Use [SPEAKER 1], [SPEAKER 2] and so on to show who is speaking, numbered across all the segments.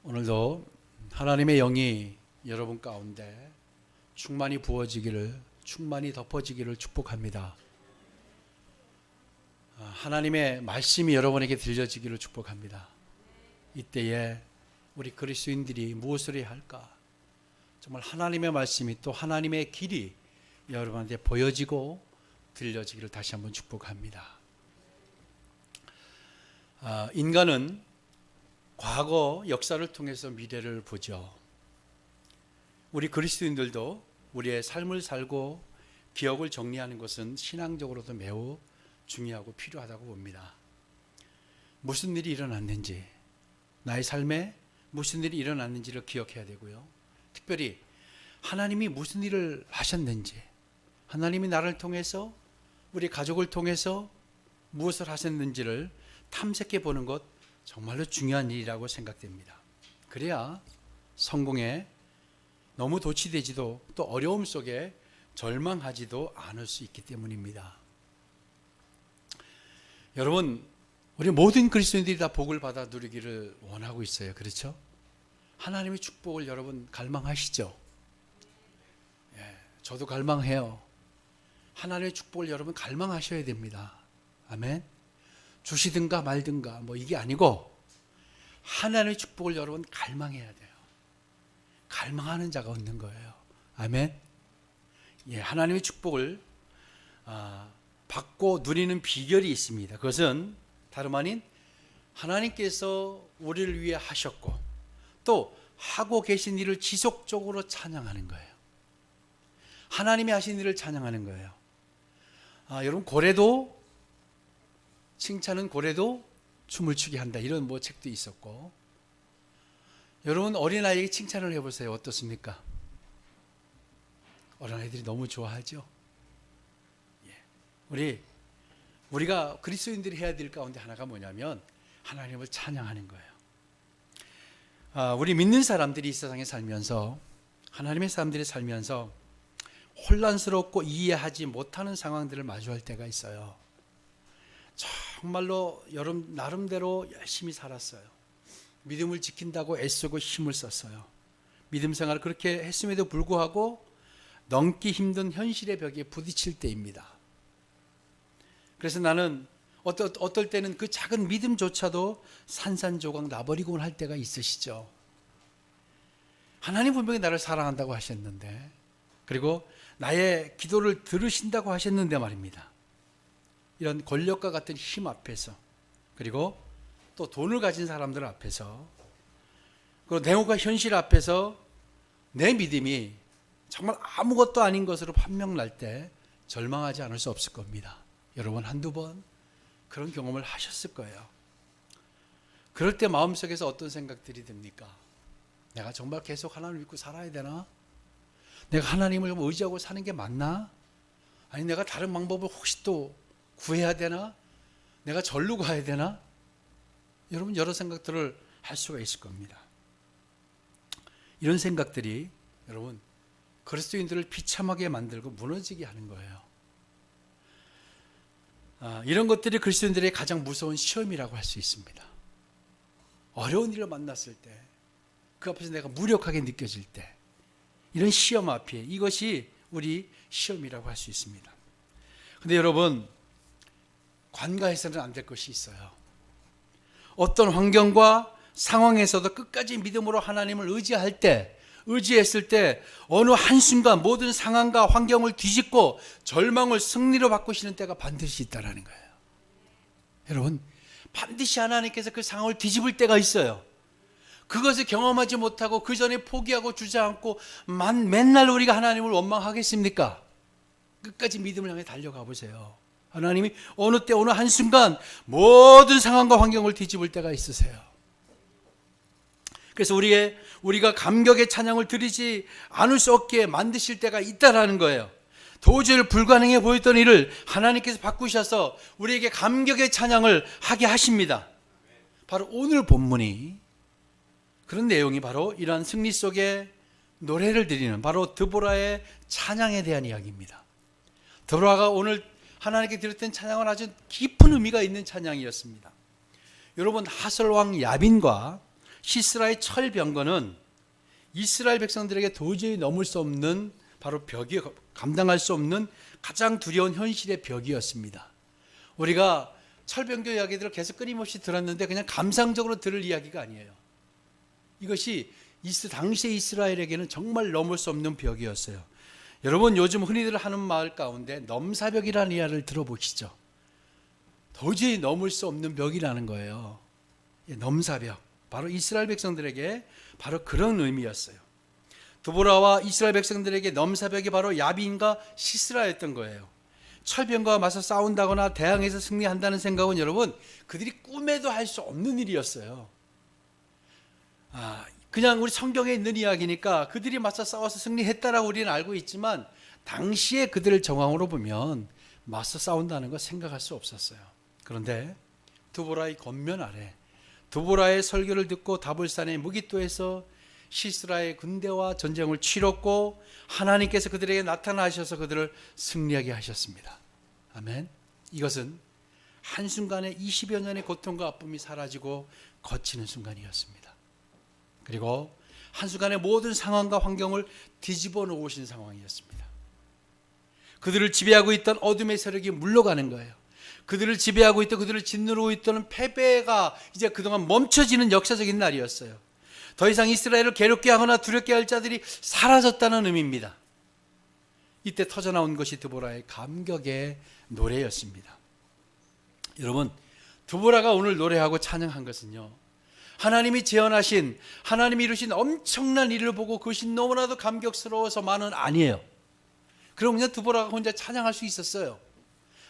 [SPEAKER 1] 오늘도 하나님의 영이 여러분 가운데 충만히 부어지기를, 충만히 덮어지기를 축복합니다. 하나님의 말씀이 여러분에게 들려지기를 축복합니다. 이때에 우리 그리스도인들이 무엇을 해야 할까? 정말 하나님의 말씀이 또 하나님의 길이 여러분한테 보여지고 들려지기를 다시 한번 축복합니다. 인간은 과거 역사를 통해서 미래를 보죠. 우리 그리스도인들도 우리의 삶을 살고 기억을 정리하는 것은 신앙적으로도 매우 중요하고 필요하다고 봅니다. 무슨 일이 일어났는지, 나의 삶에 무슨 일이 일어났는지를 기억해야 되고요. 특별히 하나님이 무슨 일을 하셨는지, 하나님이 나를 통해서, 우리 가족을 통해서 무엇을 하셨는지를 탐색해 보는 것 정말로 중요한 일이라고 생각됩니다. 그래야 성공에 너무 도취되지도 또 어려움 속에 절망하지도 않을 수 있기 때문입니다. 여러분, 우리 모든 그리스도인들이 다 복을 받아 누리기를 원하고 있어요. 그렇죠? 하나님의 축복을 여러분 갈망하시죠? 저도 갈망해요. 하나님의 축복을 여러분 갈망하셔야 됩니다. 아멘. 주시든가 말든가 이게 아니고 하나님의 축복을 여러분 갈망해야 돼요. 갈망하는 자가 얻는 거예요. 아멘. 하나님의 축복을 받고 누리는 비결이 있습니다. 그것은 다름 아닌 하나님께서 우리를 위해 하셨고 또 하고 계신 일을 지속적으로 찬양하는 거예요. 하나님이 하신 일을 찬양하는 거예요. 여러분, 고래도 칭찬은 고래도 춤을 추게 한다, 이런 책도 있었고, 여러분 어린아이에게 칭찬을 해보세요. 어떻습니까? 어린아이들이 너무 좋아하죠. 우리가 그리스도인들이 해야 될 가운데 하나가 뭐냐면 하나님을 찬양하는 거예요. 우리 믿는 사람들이 이 세상에 살면서, 하나님의 사람들이 살면서 혼란스럽고 이해하지 못하는 상황들을 마주할 때가 있어요. 정말로 여러분 나름대로 열심히 살았어요. 믿음을 지킨다고 애쓰고 힘을 썼어요. 믿음 생활을 그렇게 했음에도 불구하고 넘기 힘든 현실의 벽에 부딪힐 때입니다. 그래서 나는 어떨 때는 그 작은 믿음조차도 산산조각 나버리곤 할 때가 있으시죠. 하나님 분명히 나를 사랑한다고 하셨는데, 그리고 나의 기도를 들으신다고 하셨는데 말입니다. 이런 권력과 같은 힘 앞에서, 그리고 또 돈을 가진 사람들 앞에서, 그리고 냉혹한 현실 앞에서 내 믿음이 정말 아무것도 아닌 것으로 판명 날 때 절망하지 않을 수 없을 겁니다. 여러분 한두 번 그런 경험을 하셨을 거예요. 그럴 때 마음속에서 어떤 생각들이 듭니까? 내가 정말 계속 하나님을 믿고 살아야 되나? 내가 하나님을 의지하고 사는 게 맞나? 아니 내가 다른 방법을 혹시 또 구해야 되나? 내가 절로 가야 되나? 여러분 여러 생각들을 할 수가 있을 겁니다. 이런 생각들이 여러분 그리스도인들을 비참하게 만들고 무너지게 하는 거예요. 이런 것들이 그리스도인들의 가장 무서운 시험이라고 할 수 있습니다. 어려운 일을 만났을 때, 그 앞에서 내가 무력하게 느껴질 때, 이런 시험 앞에 이것이 우리 시험이라고 할 수 있습니다. 그런데 여러분, 관가해서는 안 될 것이 있어요. 어떤 환경과 상황에서도 끝까지 믿음으로 하나님을 의지했을 때 어느 한순간 모든 상황과 환경을 뒤집고 절망을 승리로 바꾸시는 때가 반드시 있다는 거예요. 여러분, 반드시 하나님께서 그 상황을 뒤집을 때가 있어요. 그것을 경험하지 못하고 그 전에 포기하고 주저앉고 맨날 우리가 하나님을 원망하겠습니까? 끝까지 믿음을 향해 달려가 보세요. 하나님이 어느 때 어느 한순간 모든 상황과 환경을 뒤집을 때가 있으세요. 그래서 우리가 감격의 찬양을 드리지 않을 수 없게 만드실 때가 있다라는 거예요. 도저히 불가능해 보였던 일을 하나님께서 바꾸셔서 우리에게 감격의 찬양을 하게 하십니다. 바로 오늘 본문이 그런 내용이 바로 이러한 승리 속에 노래를 드리는 바로 드보라의 찬양에 대한 이야기입니다. 드보라가 오늘 하나님께 드렸던 찬양은 아주 깊은 의미가 있는 찬양이었습니다. 여러분, 하솔왕 야빈과 시스라의 철병거는 이스라엘 백성들에게 도저히 넘을 수 없는 바로 벽이 감당할 수 없는 가장 두려운 현실의 벽이었습니다. 우리가 철병거 이야기들을 계속 끊임없이 들었는데 그냥 감상적으로 들을 이야기가 아니에요. 이것이 당시의 이스라엘에게는 정말 넘을 수 없는 벽이었어요. 여러분 요즘 흔히들 하는 말 가운데 넘사벽이라는 이야기를 들어보시죠. 도저히 넘을 수 없는 벽이라는 거예요. 넘사벽. 바로 이스라엘 백성들에게 바로 그런 의미였어요. 드보라와 이스라엘 백성들에게 넘사벽이 바로 야빈과 시스라였던 거예요. 철병과 맞서 싸운다거나 대항해서 승리한다는 생각은 여러분 그들이 꿈에도 할 수 없는 일이었어요. 그냥 우리 성경에 있는 이야기니까 그들이 맞서 싸워서 승리했다라고 우리는 알고 있지만 당시에 그들의 정황으로 보면 맞서 싸운다는 거 생각할 수 없었어요. 그런데 드보라의 권면 아래 드보라의 설교를 듣고 다볼산의 무기토에서 시스라의 군대와 전쟁을 치렀고 하나님께서 그들에게 나타나셔서 그들을 승리하게 하셨습니다. 아멘. 이것은 한순간에 20여 년의 고통과 아픔이 사라지고 거치는 순간이었습니다. 그리고 한순간에 모든 상황과 환경을 뒤집어 놓으신 상황이었습니다. 그들을 지배하고 있던 어둠의 세력이 물러가는 거예요. 그들을 지배하고 있던 그들을 짓누르고 있던 패배가 이제 그동안 멈춰지는 역사적인 날이었어요. 더 이상 이스라엘을 괴롭게 하거나 두렵게 할 자들이 사라졌다는 의미입니다. 이때 터져나온 것이 드보라의 감격의 노래였습니다. 여러분 드보라가 오늘 노래하고 찬양한 것은요 하나님이 재현하신 하나님이 이루신 엄청난 일을 보고 그것이 너무나도 감격스러워서만은 아니에요. 그럼 그냥 드보라가 혼자 찬양할 수 있었어요.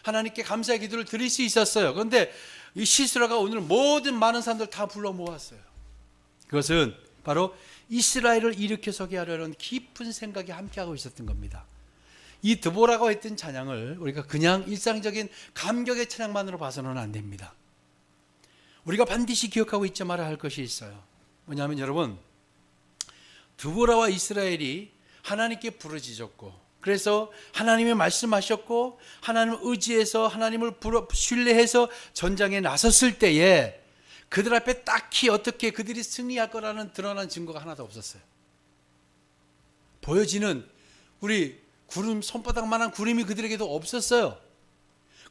[SPEAKER 1] 하나님께 감사의 기도를 드릴 수 있었어요. 그런데 이 시스라가 오늘 모든 많은 사람들 다 불러 모았어요. 그것은 바로 이스라엘을 일으켜 서게 하려는 깊은 생각이 함께하고 있었던 겁니다. 이 드보라가 했던 찬양을 우리가 그냥 일상적인 감격의 찬양만으로 봐서는 안 됩니다. 우리가 반드시 기억하고 있지 말아야 할 것이 있어요. 뭐냐면 여러분 드보라와 이스라엘이 하나님께 부르짖었고 그래서 하나님이 말씀하셨고 하나님을 의지해서 하나님을 신뢰해서 전장에 나섰을 때에 그들 앞에 딱히 어떻게 그들이 승리할 거라는 드러난 증거가 하나도 없었어요. 보여지는 우리 구름 손바닥만한 구름이 그들에게도 없었어요.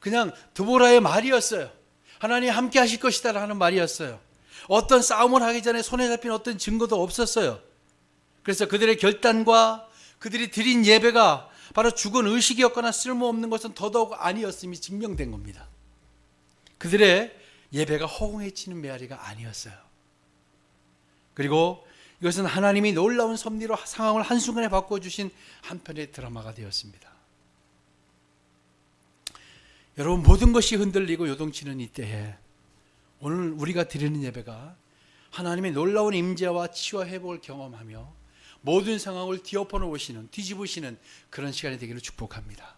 [SPEAKER 1] 그냥 드보라의 말이었어요. 하나님 함께 하실 것이다 라는 말이었어요. 어떤 싸움을 하기 전에 손에 잡힌 어떤 증거도 없었어요. 그래서 그들의 결단과 그들이 드린 예배가 바로 죽은 의식이었거나 쓸모없는 것은 더더욱 아니었음이 증명된 겁니다. 그들의 예배가 허공에 치는 메아리가 아니었어요. 그리고 이것은 하나님이 놀라운 섭리로 상황을 한순간에 바꿔주신 한편의 드라마가 되었습니다. 여러분 모든 것이 흔들리고 요동치는 이때에 오늘 우리가 드리는 예배가 하나님의 놀라운 임재와 치유와 회복을 경험하며 모든 상황을 뒤집으시는 그런 시간이 되기를 축복합니다.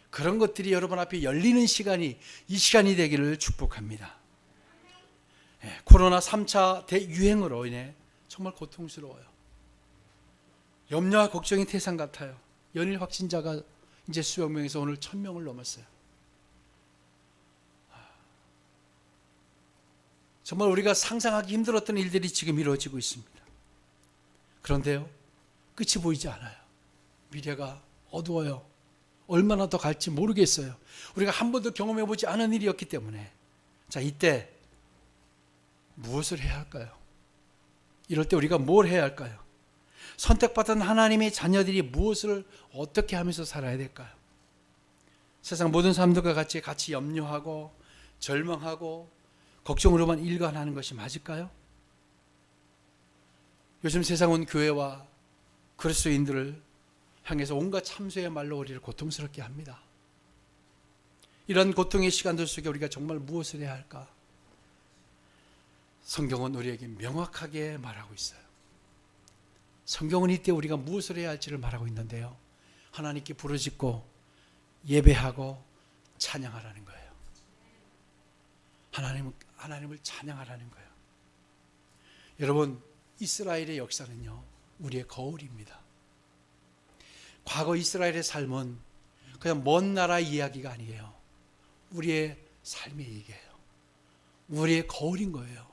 [SPEAKER 1] 그런 것들이 여러분 앞에 열리는 시간이 이 시간이 되기를 축복합니다. 코로나 3차 대유행으로 인해 정말 고통스러워요. 염려와 걱정이 태산 같아요. 연일 확진자가 이제 수백 명에서 오늘 1000명을 넘었어요. 정말 우리가 상상하기 힘들었던 일들이 지금 이루어지고 있습니다. 그런데요, 끝이 보이지 않아요. 미래가 어두워요. 얼마나 더 갈지 모르겠어요. 우리가 한 번도 경험해보지 않은 일이었기 때문에. 자, 이때 무엇을 해야 할까요? 이럴 때 우리가 뭘 해야 할까요? 선택받은 하나님의 자녀들이 무엇을 어떻게 하면서 살아야 될까요? 세상 모든 사람들과 같이 염려하고 절망하고 걱정으로만 일관하는 것이 맞을까요? 요즘 세상은 교회와 그리스도인들을 향해서 온갖 참소의 말로 우리를 고통스럽게 합니다. 이런 고통의 시간들 속에 우리가 정말 무엇을 해야 할까? 성경은 우리에게 명확하게 말하고 있어요. 성경은 이때 우리가 무엇을 해야 할지를 말하고 있는데요. 하나님께 부르짖고 예배하고 찬양하라는 거예요. 하나님을 찬양하라는 거예요. 여러분, 이스라엘의 역사는요, 우리의 거울입니다. 과거 이스라엘의 삶은 그냥 먼 나라의 이야기가 아니에요. 우리의 삶의 얘기예요. 우리의 거울인 거예요.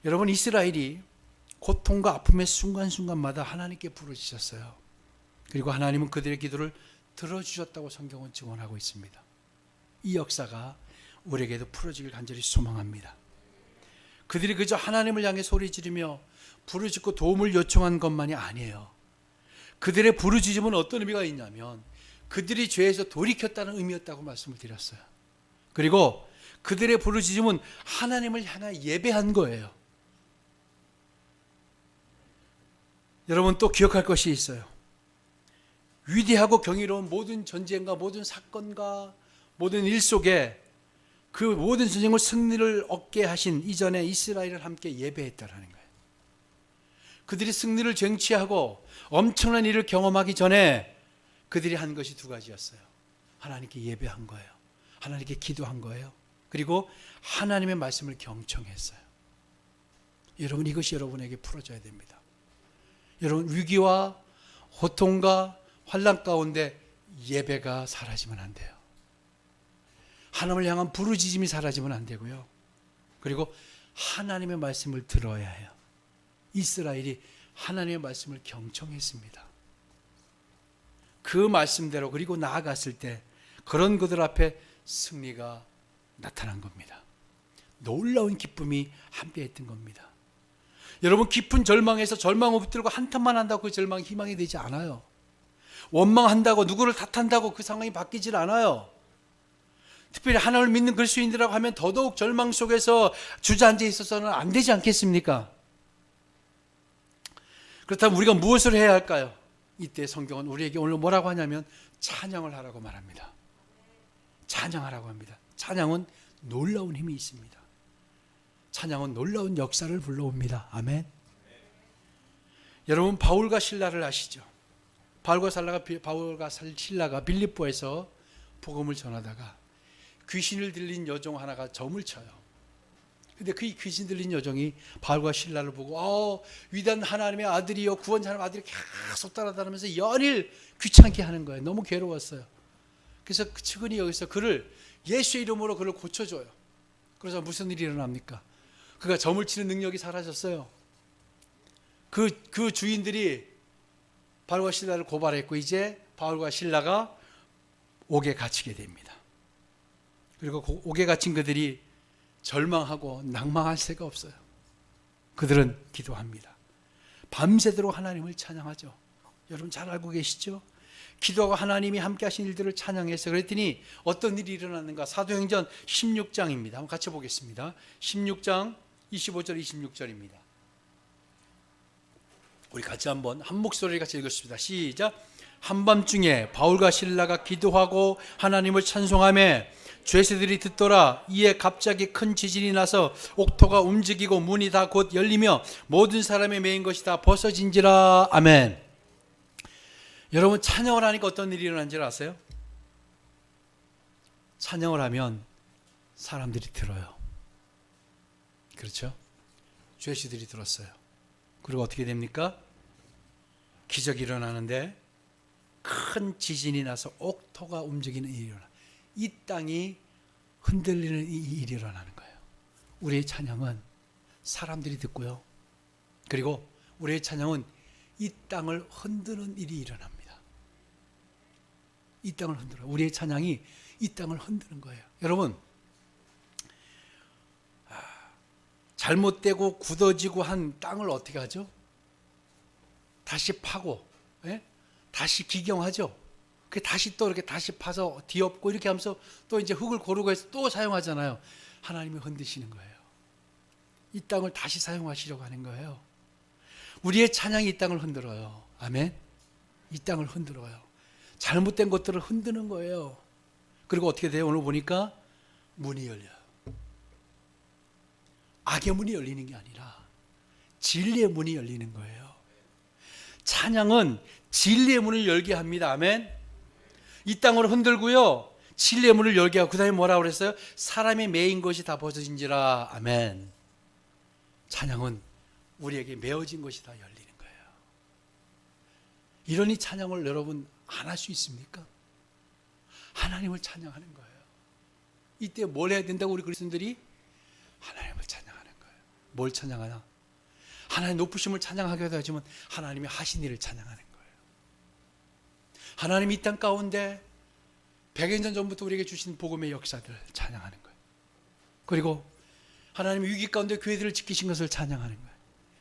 [SPEAKER 1] 여러분, 이스라엘이 고통과 아픔의 순간순간마다 하나님께 부르짖었어요. 그리고 하나님은 그들의 기도를 들어주셨다고 성경은 증언하고 있습니다. 이 역사가 우리에게도 풀어지길 간절히 소망합니다. 그들이 그저 하나님을 향해 소리 지르며 부르짖고 도움을 요청한 것만이 아니에요. 그들의 부르짖음은 어떤 의미가 있냐면 그들이 죄에서 돌이켰다는 의미였다고 말씀을 드렸어요. 그리고 그들의 부르짖음은 하나님을 향해 예배한 거예요. 여러분, 또 기억할 것이 있어요. 위대하고 경이로운 모든 전쟁과 모든 사건과 모든 일 속에 그 모든 전쟁을 승리를 얻게 하신 이전에 이스라엘을 함께 예배했다라는 거예요. 그들이 승리를 쟁취하고 엄청난 일을 경험하기 전에 그들이 한 것이 두 가지였어요. 하나님께 예배한 거예요. 하나님께 기도한 거예요. 그리고 하나님의 말씀을 경청했어요. 여러분, 이것이 여러분에게 풀어져야 됩니다. 여러분, 위기와 고통과 환난 가운데 예배가 사라지면 안 돼요. 하나님을 향한 부르짖음이 사라지면 안 되고요. 그리고 하나님의 말씀을 들어야 해요. 이스라엘이 하나님의 말씀을 경청했습니다. 그 말씀대로 그리고 나아갔을 때 그런 그들 앞에 승리가 나타난 겁니다. 놀라운 기쁨이 함께했던 겁니다. 여러분, 깊은 절망에서 절망을 붙들고 한탄만 한다고 그 절망이 희망이 되지 않아요. 원망한다고 누구를 탓한다고 그 상황이 바뀌질 않아요. 특별히 하나님을 믿는 그리스도인들이라고 하면 더더욱 절망 속에서 주저앉아 있어서는 안 되지 않겠습니까? 그렇다면 우리가 무엇을 해야 할까요? 이때 성경은 우리에게 오늘 뭐라고 하냐면 찬양을 하라고 말합니다. 찬양하라고 합니다. 찬양은 놀라운 힘이 있습니다. 찬양은 놀라운 역사를 불러옵니다. 아멘. 여러분, 바울과 신라를 아시죠? 바울과 신라가 빌립보에서 복음을 전하다가 귀신을 들린 여종 하나가 점을 쳐요. 근데 그 귀신 들린 여종이 바울과 신라를 보고 위대한 하나님의 아들이요, 구원자의 아들이 계속 따라다니면서 연일 귀찮게 하는 거예요. 너무 괴로웠어요. 그래서 그 측은히 여기서 그를 예수의 이름으로 그를 고쳐줘요. 그래서 무슨 일이 일어납니까? 그가 점을 치는 능력이 사라졌어요. 그 주인들이 바울과 신라를 고발했고 이제 바울과 신라가 옥에 갇히게 됩니다. 그리고 옥에 갇힌 그들이 절망하고 낭망할 새가 없어요. 그들은 기도합니다. 밤새도록 하나님을 찬양하죠. 여러분 잘 알고 계시죠? 기도하고 하나님이 함께 하신 일들을 찬양해서 그랬더니 어떤 일이 일어났는가? 사도행전 16장입니다. 한번 같이 보겠습니다. 16장 25절 26절입니다. 우리 같이 한번 한 목소리 같이 읽었습니다. 시작. 한밤중에 바울과 신라가 기도하고 하나님을 찬송하며 죄수들이 듣더라. 이에 갑자기 큰 지진이 나서 옥토가 움직이고 문이 다 곧 열리며 모든 사람의 매인 것이 다 벗어진지라. 아멘. 여러분, 찬양을 하니까 어떤 일이 일어난지 아세요? 찬양을 하면 사람들이 들어요. 그렇죠? 죄수들이 들었어요. 그리고 어떻게 됩니까? 기적이 일어나는데 큰 지진이 나서 옥토가 움직이는 일이 일어나. 이 땅이 흔들리는 일이 일어나는 거예요. 우리의 찬양은 사람들이 듣고요. 그리고 우리의 찬양은 이 땅을 흔드는 일이 일어납니다. 이 땅을 흔들어요. 우리의 찬양이 이 땅을 흔드는 거예요. 여러분, 잘못되고 굳어지고 한 땅을 어떻게 하죠? 다시 파고, 다시 기경하죠. 그 다시 또 이렇게 다시 파서 뒤엎고 이렇게 하면서 또 이제 흙을 고르고 해서 또 사용하잖아요. 하나님이 흔드시는 거예요. 이 땅을 다시 사용하시려고 하는 거예요. 우리의 찬양이 이 땅을 흔들어요. 아멘. 이 땅을 흔들어요. 잘못된 것들을 흔드는 거예요. 그리고 어떻게 돼요? 오늘 보니까 문이 열려요. 악의 문이 열리는 게 아니라 진리의 문이 열리는 거예요. 찬양은 진리의 문을 열게 합니다. 아멘. 이 땅을 흔들고요, 진리의 문을 열게 하고 그 다음에 뭐라고 그랬어요? 사람이 매인 것이 다 벗어진지라. 아멘. 찬양은 우리에게 메어진 것이 다 열리는 거예요. 이러니 찬양을 여러분 안 할 수 있습니까? 하나님을 찬양하는 거예요. 이때 뭘 해야 된다고 우리 그리스도인들이? 하나님을 찬양하는 거예요. 뭘 찬양하냐? 하나님의 높으심을 찬양하기도 하지만 하나님이 하신 일을 찬양하는 거예요. 하나님이 이 땅 가운데 100여 년 전부터 우리에게 주신 복음의 역사들 찬양하는 거예요. 그리고 하나님이 위기 가운데 교회들을 지키신 것을 찬양하는 거예요.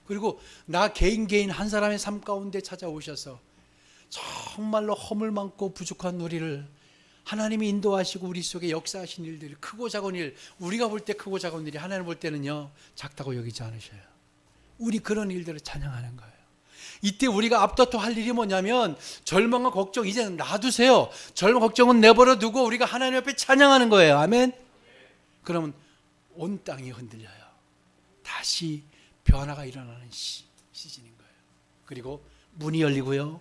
[SPEAKER 1] 그리고 나 개인 한 사람의 삶 가운데 찾아오셔서 정말로 허물 많고 부족한 우리를 하나님이 인도하시고 우리 속에 역사하신 일들, 크고 작은 일, 우리가 볼 때 크고 작은 일이 하나님 볼 때는요 작다고 여기지 않으셔요. 우리 그런 일들을 찬양하는 거예요. 이때 우리가 앞다퉈 할 일이 뭐냐면 절망과 걱정 이제는 놔두세요. 절망 걱정은 내버려 두고 우리가 하나님 앞에 찬양하는 거예요. 아멘. 그러면 온 땅이 흔들려요. 다시 변화가 일어나는 시즌인 거예요. 그리고 문이 열리고요,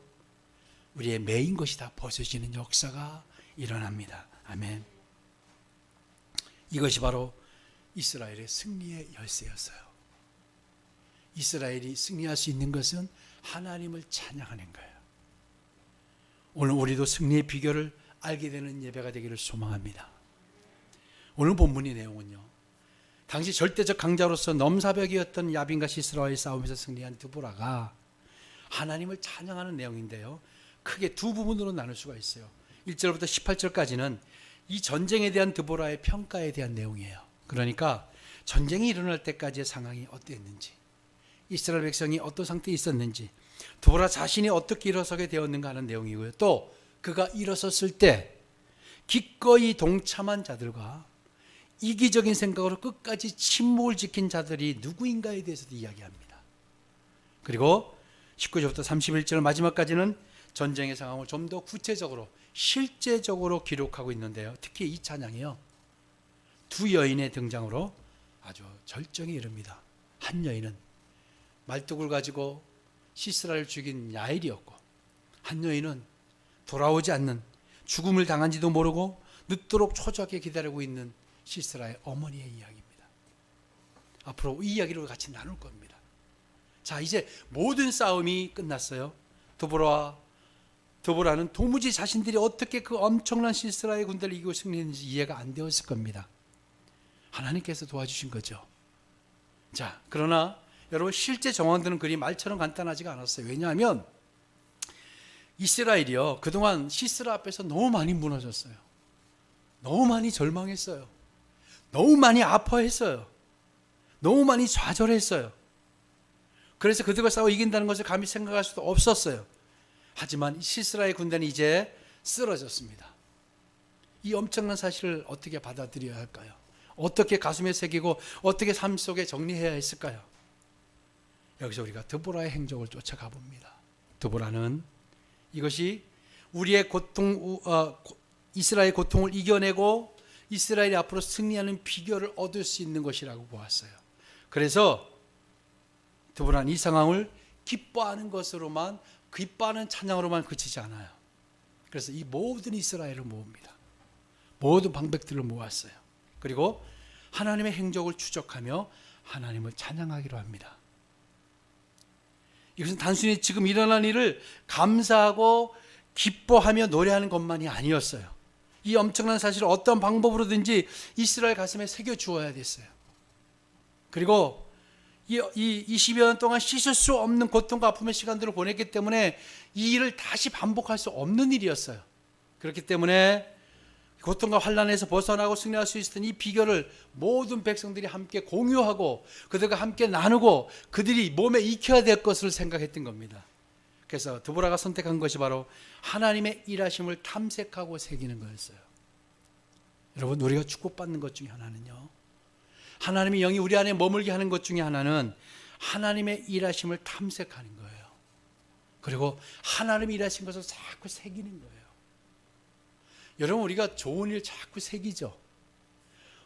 [SPEAKER 1] 우리의 매인 것이 다 벗어지는 역사가 일어납니다. 아멘. 이것이 바로 이스라엘의 승리의 열쇠였어요. 이스라엘이 승리할 수 있는 것은 하나님을 찬양하는 거예요. 오늘 우리도 승리의 비결을 알게 되는 예배가 되기를 소망합니다. 오늘 본문의 내용은요, 당시 절대적 강자로서 넘사벽이었던 야빈과 시스라와의 싸움에서 승리한 드보라가 하나님을 찬양하는 내용인데요, 크게 두 부분으로 나눌 수가 있어요. 1절부터 18절까지는 이 전쟁에 대한 드보라의 평가에 대한 내용이에요. 그러니까 전쟁이 일어날 때까지의 상황이 어땠는지, 이스라엘 백성이 어떤 상태에 있었는지, 드보라 자신이 어떻게 일어서게 되었는가 하는 내용이고요. 또 그가 일어섰을 때 기꺼이 동참한 자들과 이기적인 생각으로 끝까지 침묵을 지킨 자들이 누구인가에 대해서도 이야기합니다. 그리고 19절부터 31절 마지막까지는 전쟁의 상황을 좀 더 구체적으로 실제적으로 기록하고 있는데요, 특히 이 찬양이요, 두 여인의 등장으로 아주 절정에 이릅니다. 한 여인은 말뚝을 가지고 시스라를 죽인 야엘이었고, 한 여인은 돌아오지 않는, 죽음을 당한지도 모르고 늦도록 초조하게 기다리고 있는 시스라의 어머니의 이야기입니다. 앞으로 이 이야기를 같이 나눌 겁니다. 자, 이제 모든 싸움이 끝났어요. 드보라는 도무지 자신들이 어떻게 그 엄청난 시스라의 군대를 이기고 승리했는지 이해가 안 되었을 겁니다. 하나님께서 도와주신 거죠. 자, 그러나 여러분, 실제 정황들은 그리 말처럼 간단하지가 않았어요. 왜냐하면 이스라엘이요, 그동안 시스라 앞에서 너무 많이 무너졌어요. 너무 많이 절망했어요. 너무 많이 아파했어요. 너무 많이 좌절했어요. 그래서 그들과 싸워 이긴다는 것을 감히 생각할 수도 없었어요. 하지만 시스라의 군대는 이제 쓰러졌습니다. 이 엄청난 사실을 어떻게 받아들여야 할까요? 어떻게 가슴에 새기고 어떻게 삶 속에 정리해야 했을까요? 여기서 우리가 드보라의 행적을 쫓아가 봅니다. 드보라는 이것이 우리의 이스라엘의 고통을 이겨내고 이스라엘이 앞으로 승리하는 비결을 얻을 수 있는 것이라고 보았어요. 그래서 드보라는 이 상황을 기뻐하는 찬양으로만 그치지 않아요. 그래서 이 모든 이스라엘을 모읍니다. 모든 방백들을 모았어요. 그리고 하나님의 행적을 추적하며 하나님을 찬양하기로 합니다. 이것은 단순히 지금 일어난 일을 감사하고 기뻐하며 노래하는 것만이 아니었어요. 이 엄청난 사실을 어떤 방법으로든지 이스라엘 가슴에 새겨 주어야 됐어요. 그리고 이 20여 년 동안 씻을 수 없는 고통과 아픔의 시간들을 보냈기 때문에 이 일을 다시 반복할 수 없는 일이었어요. 그렇기 때문에 고통과 환난에서 벗어나고 승리할 수 있었던 이 비결을 모든 백성들이 함께 공유하고 그들과 함께 나누고 그들이 몸에 익혀야 될 것을 생각했던 겁니다. 그래서 드보라가 선택한 것이 바로 하나님의 일하심을 탐색하고 새기는 거였어요. 여러분, 우리가 축복받는 것 중에 하나는요, 하나님의 영이 우리 안에 머물게 하는 것 중에 하나는 하나님의 일하심을 탐색하는 거예요. 그리고 하나님이 일하신 것을 자꾸 새기는 거예요. 여러분, 우리가 좋은 일 자꾸 새기죠.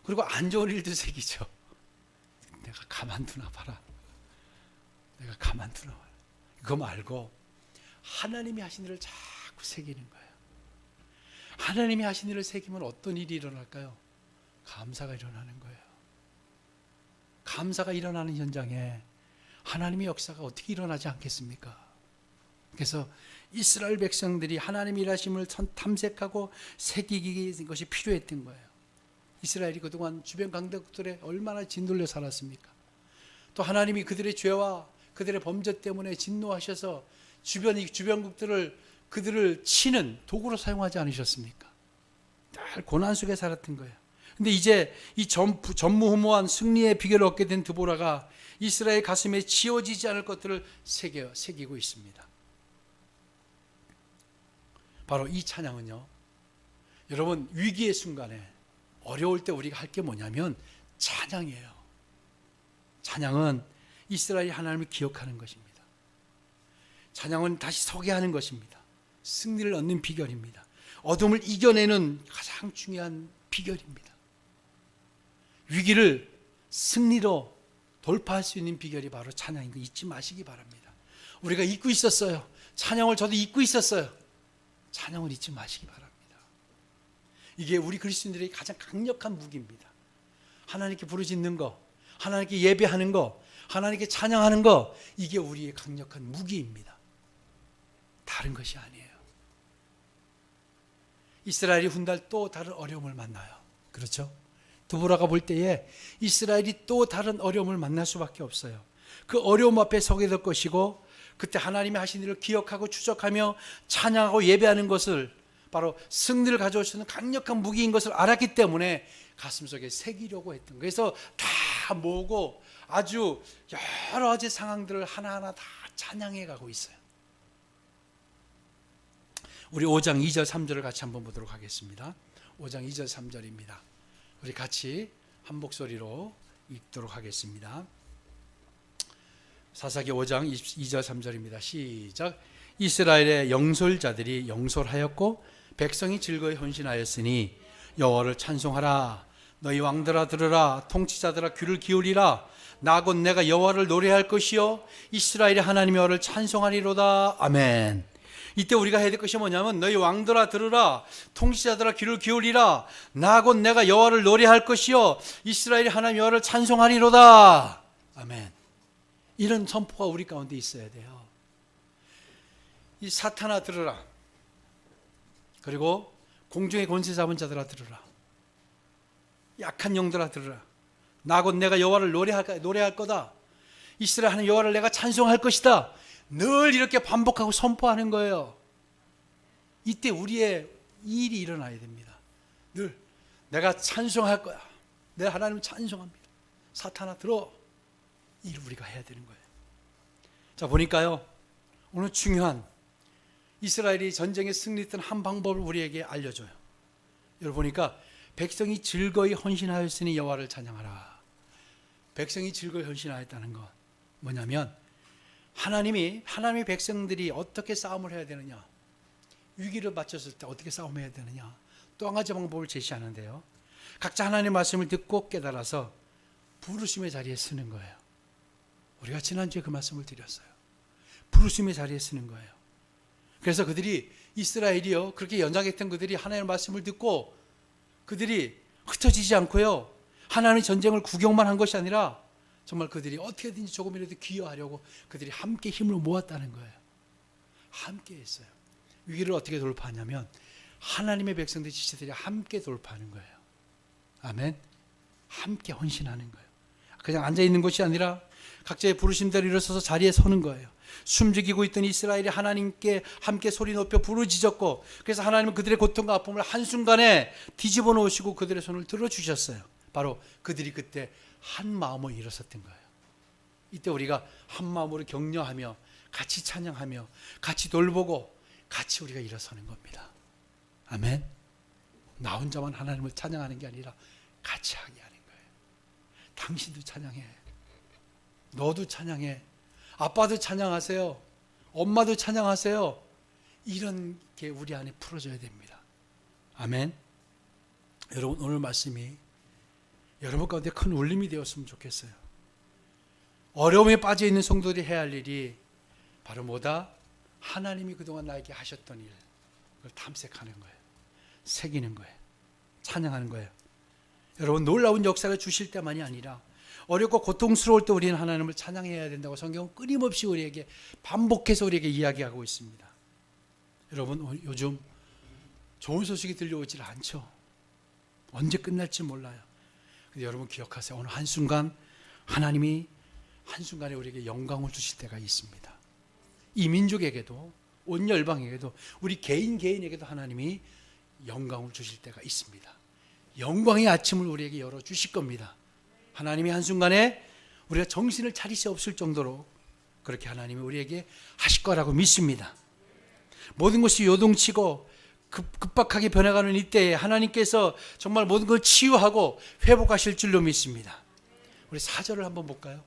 [SPEAKER 1] 그리고 안 좋은 일도 새기죠. 내가 가만두나 봐라. 내가 가만두나 봐라. 그거 말고 하나님이 하신 일을 자꾸 새기는 거예요. 하나님이 하신 일을 새기면 어떤 일이 일어날까요? 감사가 일어나는 거예요. 감사가 일어나는 현장에 하나님의 역사가 어떻게 일어나지 않겠습니까? 그래서 이스라엘 백성들이 하나님의 일하심을 탐색하고 새기기 것이 필요했던 거예요. 이스라엘이 그동안 주변 강대국들에 얼마나 짓눌려 살았습니까? 또 하나님이 그들의 죄와 그들의 범죄 때문에 진노하셔서 주변국들을 그들을 치는 도구로 사용하지 않으셨습니까? 늘 고난 속에 살았던 거예요. 근데 이제 이 전무후무한 승리의 비결을 얻게 된 드보라가 이스라엘 가슴에 지워지지 않을 것들을 새기고 있습니다. 바로 이 찬양은요, 여러분, 위기의 순간에 어려울 때 우리가 할 게 뭐냐면 찬양이에요. 찬양은 이스라엘이 하나님을 기억하는 것입니다. 찬양은 다시 서게 하는 것입니다. 승리를 얻는 비결입니다. 어둠을 이겨내는 가장 중요한 비결입니다. 위기를 승리로 돌파할 수 있는 비결이 바로 찬양인 거 잊지 마시기 바랍니다. 우리가 잊고 있었어요. 찬양을 저도 잊고 있었어요. 찬양을 잊지 마시기 바랍니다. 이게 우리 그리스도인들의 가장 강력한 무기입니다. 하나님께 부르짖는 거, 하나님께 예배하는 거, 하나님께 찬양하는 거, 이게 우리의 강력한 무기입니다. 다른 것이 아니에요. 이스라엘이 훗날 또 다른 어려움을 만나요. 그렇죠? 드보라가 볼 때에 이스라엘이 또 다른 어려움을 만날 수밖에 없어요. 그 어려움 앞에 서게 될 것이고, 그때 하나님이 하신 일을 기억하고 추적하며 찬양하고 예배하는 것을 바로 승리를 가져올 수 있는 강력한 무기인 것을 알았기 때문에 가슴속에 새기려고 했던 거예요. 그래서 다 모으고 아주 여러 가지 상황들을 하나하나 다 찬양해 가고 있어요. 우리 5장 2절 3절을 같이 한번 보도록 하겠습니다. 5장 2절 3절입니다. 우리 같이 한 목소리로 읽도록 하겠습니다. 사사기 5장 2절 3절입니다. 시작. 이스라엘의 영솔자들이 영솔하였고 백성이 즐거이 헌신하였으니 여호와를 찬송하라. 너희 왕들아 들으라. 통치자들아 귀를 기울이라. 나 곧 내가 여호와를 노래할 것이요 이스라엘의 하나님 여호와를 찬송하리로다. 아멘. 이때 우리가 해야 될 것이 뭐냐면 너희 왕들아 들으라. 통치자들아 귀를 기울이라. 나 곧 내가 여호와를 노래할 것이요 이스라엘의 하나님 여호와를 찬송하리로다. 아멘. 이런 선포가 우리 가운데 있어야 돼요. 이 사탄아 들으라. 그리고 공중의 권세 잡은 자들아 들으라. 약한 영들아 들으라. 나 곧 내가 여호와를 노래할 거다. 이스라엘 하나님 여호와를 내가 찬송할 것이다. 늘 이렇게 반복하고 선포하는 거예요. 이때 우리의 일이 일어나야 됩니다. 늘 내가 찬송할 거야. 내 하나님을 찬송합니다. 사탄아 들어. 이를 우리가 해야 되는 거예요. 자, 보니까요, 오늘 중요한 이스라엘이 전쟁에 승리했던 한 방법을 우리에게 알려줘요. 여러분 보니까 백성이 즐거이 헌신하였으니 여호와를 찬양하라. 백성이 즐거이 헌신하였다는 건 뭐냐면 하나님의 백성들이 어떻게 싸움을 해야 되느냐, 위기를 맞췄을 때 어떻게 싸움해야 되느냐, 또 한 가지 방법을 제시하는데요, 각자 하나님의 말씀을 듣고 깨달아서 부르심의 자리에 쓰는 거예요. 우리가 지난주에 그 말씀을 드렸어요. 부르심의 자리에 쓰는 거예요. 그래서 그들이 이스라엘이요, 그렇게 연장했던 그들이 하나님의 말씀을 듣고 그들이 흩어지지 않고요, 하나님의 전쟁을 구경만 한 것이 아니라 정말 그들이 어떻게든지 조금이라도 기여하려고 그들이 함께 힘을 모았다는 거예요. 함께 했어요. 위기를 어떻게 돌파하냐면 하나님의 백성들 지체들이 함께 돌파하는 거예요. 아멘. 함께 헌신하는 거예요. 그냥 앉아있는 것이 아니라 각자의 부르심대로 일어서서 자리에 서는 거예요. 숨죽이고 있던 이스라엘이 하나님께 함께 소리 높여 부르짖었고, 그래서 하나님은 그들의 고통과 아픔을 한순간에 뒤집어 놓으시고 그들의 손을 들어주셨어요. 바로 그들이 그때 한 마음으로 일어섰던 거예요. 이때 우리가 한 마음으로 격려하며 같이 찬양하며 같이 돌보고 같이 우리가 일어서는 겁니다. 아멘. 나 혼자만 하나님을 찬양하는 게 아니라 같이 하게 하는 거예요. 당신도 찬양해. 너도 찬양해. 아빠도 찬양하세요. 엄마도 찬양하세요. 이런 게 우리 안에 풀어져야 됩니다. 아멘. 여러분, 오늘 말씀이 여러분 가운데 큰 울림이 되었으면 좋겠어요. 어려움에 빠져 있는 성도들이 해야 할 일이 바로 뭐다? 하나님이 그동안 나에게 하셨던 일, 그걸 탐색하는 거예요. 새기는 거예요. 찬양하는 거예요. 여러분, 놀라운 역사를 주실 때만이 아니라 어렵고 고통스러울 때 우리는 하나님을 찬양해야 된다고 성경은 끊임없이 우리에게 반복해서 우리에게 이야기하고 있습니다. 여러분, 요즘 좋은 소식이 들려오질 않죠. 언제 끝날지 몰라요. 근데 여러분 기억하세요. 오늘 한순간 하나님이 한순간에 우리에게 영광을 주실 때가 있습니다. 이 민족에게도, 온 열방에게도, 우리 개인에게도 하나님이 영광을 주실 때가 있습니다. 영광의 아침을 우리에게 열어주실 겁니다. 하나님이 한순간에 우리가 정신을 차릴 수 없을 정도로 그렇게 하나님이 우리에게 하실 거라고 믿습니다. 모든 것이 요동치고 급박하게 변해가는 이때에 하나님께서 정말 모든 걸 치유하고 회복하실 줄로 믿습니다. 우리 4절을 한번 볼까요?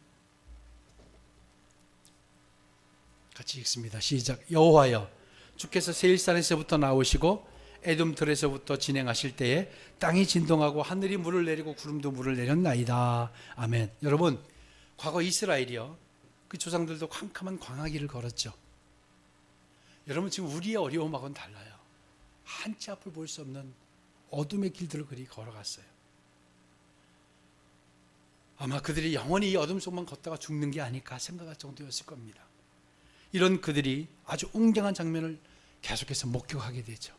[SPEAKER 1] 같이 읽습니다. 시작. 여호와여, 주께서 세일산에서부터 나오시고 에돔 들에서부터 진행하실 때에 땅이 진동하고 하늘이 물을 내리고 구름도 물을 내렸나이다. 아멘. 여러분, 과거 이스라엘이요, 그 조상들도 캄캄한 광야길을 걸었죠. 여러분, 지금 우리의 어려움하고는 달라요. 한치 앞을 볼 수 없는 어둠의 길들을 그리 걸어갔어요. 아마 그들이 영원히 이 어둠 속만 걷다가 죽는 게 아닐까 생각할 정도였을 겁니다. 이런 그들이 아주 웅장한 장면을 계속해서 목격하게 되죠.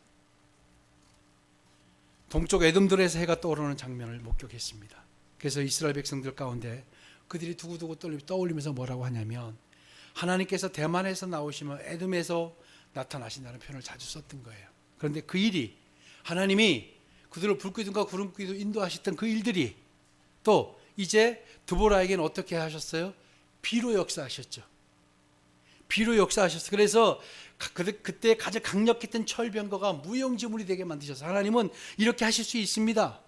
[SPEAKER 1] 동쪽 에돔들에서 해가 떠오르는 장면을 목격했습니다. 그래서 이스라엘 백성들 가운데 그들이 두고두고 떠올리면서 뭐라고 하냐면, 하나님께서 대만에서 나오시면 에돔에서 나타나신다는 표현을 자주 썼던 거예요. 그런데 그 일이, 하나님이 그들을 불기둥과 구름기둥 인도하셨던 그 일들이 또 이제 드보라에게는 어떻게 하셨어요? 비로 역사하셨죠. 비로 역사하셨어요. 그래서 그때 가장 강력했던 철병거가 무용지물이 되게 만드셨어요. 하나님은 이렇게 하실 수 있습니다.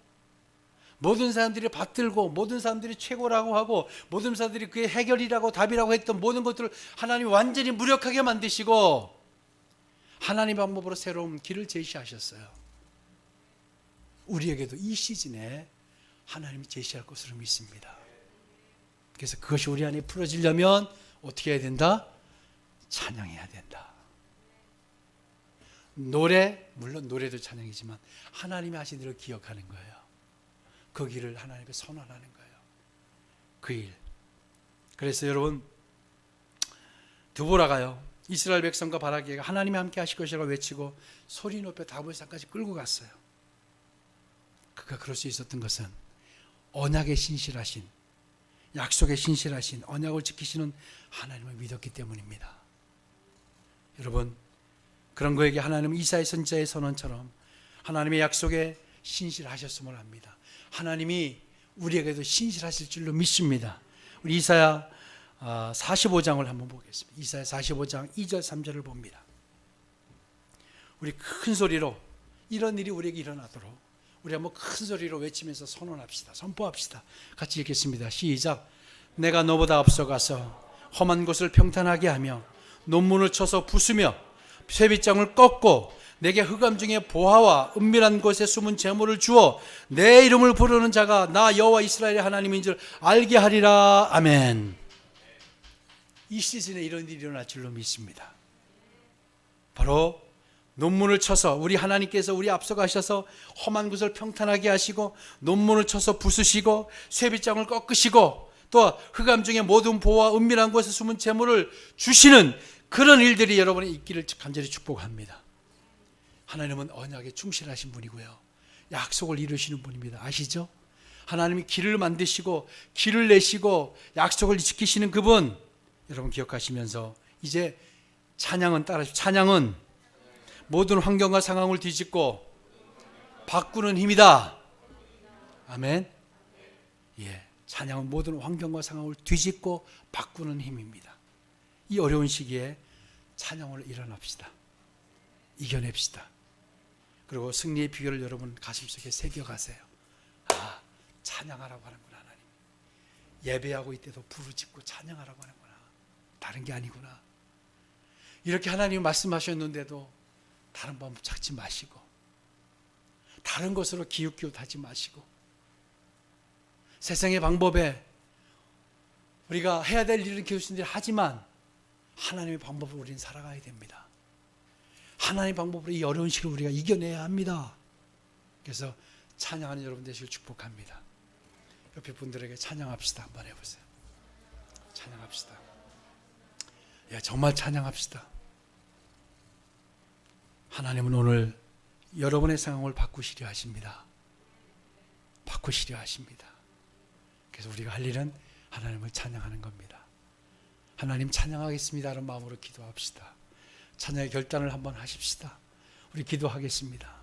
[SPEAKER 1] 모든 사람들이 받들고, 모든 사람들이 최고라고 하고, 모든 사람들이 그의 해결이라고 답이라고 했던 모든 것들을 하나님이 완전히 무력하게 만드시고 하나님 방법으로 새로운 길을 제시하셨어요. 우리에게도 이 시즌에 하나님이 제시할 것으로 믿습니다. 그래서 그것이 우리 안에 풀어지려면 어떻게 해야 된다? 찬양해야 된다. 노래, 물론 노래도 찬양이지만 하나님이 하신 대로 기억하는 거예요. 그 길을 하나님께 선언하는 거예요. 그 일. 그래서 여러분, 드보라가요, 이스라엘 백성과 바라기가 하나님이 함께 하실 것이라고 외치고 소리 높여 다볼산까지 끌고 갔어요. 그가 그럴 수 있었던 것은 언약에 신실하신, 약속에 신실하신, 언약을 지키시는 하나님을 믿었기 때문입니다. 여러분, 그런 거에게 하나님은 이사야 선지자의 선언처럼 하나님의 약속에 신실하셨음을 합니다. 하나님이 우리에게도 신실하실 줄로 믿습니다. 우리 이사야 45장을 한번 보겠습니다. 이사야 45장 2절 3절을 봅니다. 우리 큰 소리로 이런 일이 우리에게 일어나도록 우리 한번 큰 소리로 외치면서 선언합시다. 선포합시다. 같이 읽겠습니다. 시작. 내가 너보다 앞서가서 험한 곳을 평탄하게 하며 논문을 쳐서 부수며 쇠빗장을 꺾고 내게 흑암 중에 보화와 은밀한 곳에 숨은 재물을 주어 내 이름을 부르는 자가 나 여호와 이스라엘의 하나님인 줄 알게 하리라. 아멘. 이 시즌에 이런 일이 일어날 줄로 믿습니다. 바로 논문을 쳐서, 우리 하나님께서 우리 앞서가셔서 험한 곳을 평탄하게 하시고 논문을 쳐서 부수시고 쇠빗장을 꺾으시고 또 흑암 중에 모든 보화와 은밀한 곳에 숨은 재물을 주시는 그런 일들이 여러분의 있기를 간절히 축복합니다. 하나님은 언약에 충실하신 분이고요, 약속을 이루시는 분입니다. 아시죠? 하나님이 길을 만드시고 길을 내시고 약속을 지키시는 그분, 여러분 기억하시면서 이제 찬양은 따라하십시오. 찬양은 모든 환경과 상황을 뒤집고 바꾸는 힘이다. 아멘. 예, 찬양은 모든 환경과 상황을 뒤집고 바꾸는 힘입니다. 이 어려운 시기에 찬양으로 일어납시다. 이겨냅시다. 그리고 승리의 비결을 여러분 가슴속에 새겨가세요. 아, 찬양하라고 하는구나. 하나님 예배하고 이때도 부르짖고 찬양하라고 하는구나. 다른 게 아니구나. 이렇게 하나님 말씀하셨는데도 다른 방법 찾지 마시고 다른 것으로 기웃기웃하지 마시고 세상의 방법에 우리가 해야 될 일을 교수님들이 하지만 하나님의 방법으로 우리는 살아가야 됩니다. 하나님의 방법으로 이 어려운 시기를 우리가 이겨내야 합니다. 그래서 찬양하는 여러분 되시길 축복합니다. 옆에 분들에게 찬양합시다. 한번 해보세요. 찬양합시다. 예, 정말 찬양합시다. 하나님은 오늘 여러분의 상황을 바꾸시려 하십니다. 바꾸시려 하십니다. 그래서 우리가 할 일은 하나님을 찬양하는 겁니다. 하나님 찬양하겠습니다라는 마음으로 기도합시다. 찬양의 결단을 한번 하십시다. 우리 기도하겠습니다.